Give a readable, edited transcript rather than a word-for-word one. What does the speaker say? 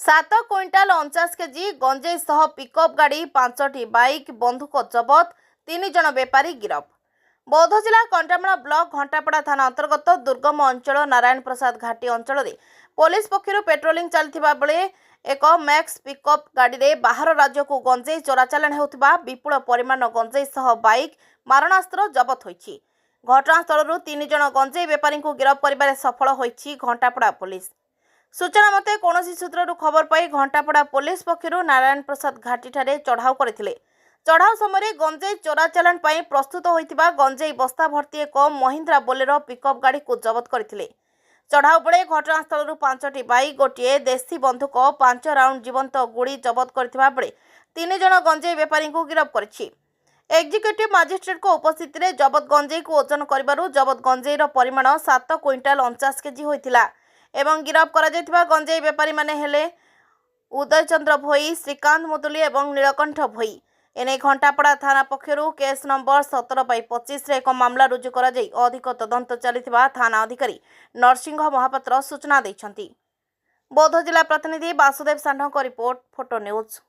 7 quintal 49 KG गंजेई सह pickup गाड़ी 5टी bike बंधुक जबत 3 जन बेपारी गिरफ। बौद्ध जिला कंटामणा ब्लॉक घंटापड़ा थाना अंतर्गत दुर्गम अंचल नारायण प्रसाद घाटी अंचल पुलिस पक्षर पेट्रोलिंग चलता बेले एक मैक्स पिकअप गाड़ी रे बाहर राज्य को गंजेई चोराचालाण होउथिबा विपुल परिमाण गंजेई सह बाइक मारणास्त्र जबत होईछि। घटनास्थल 3 जन गंजेई बेपारी को गिरफ करिबारे सफल होईछि घंटापड़ा पुलिस। सूचना मते कौनसी सूत्रु खबर पाई घंटापड़ा पुलिस पक्षर नारायण प्रसाद घाटी ठारे चढ़ाऊ करथिले। चढ़ाऊ समय गंजेई चोराचालाण पाई प्रस्तुत होइतिबा गंजेई बस्ता भर्ती एक महिंद्रा बोलेरो पिकअप गाड़ी को जबत करथिले। चढ़ाऊ बेले घटनास्थल 5टी बाइक गोटे देशी बंधुक 5 राउंड जीवंत गुड़ी जबत करथिबा बेले 3 जन गंजेई बेपारी को गिरफ करछि। एग्जीक्यूटिव मजिस्ट्रेट को उपस्थिति रे जबत गंजेई को ओजन करिबारु जबत गंजेईर परिमाण 7 क्विंटाल 49 केजी होइतिला एवं गिरफ करा जायतिबा गंजेई बेपारी माने हेले उदय चंद्र भोई, श्रीकांत मुदुली एवं नीलकंठ भोई। एने घंटापड़ा थाना पक्षरु केस नंबर 17/25 रे एक मामला रुजु करा जाई अधिक तदंत चलिथिबा थाना अधिकारी नरसिंह महापात्र सूचना दैछंती। बौद्ध जिला प्रतिनिधि वासुदेव सान्ढों को रिपोर्ट, फोटो न्यूज।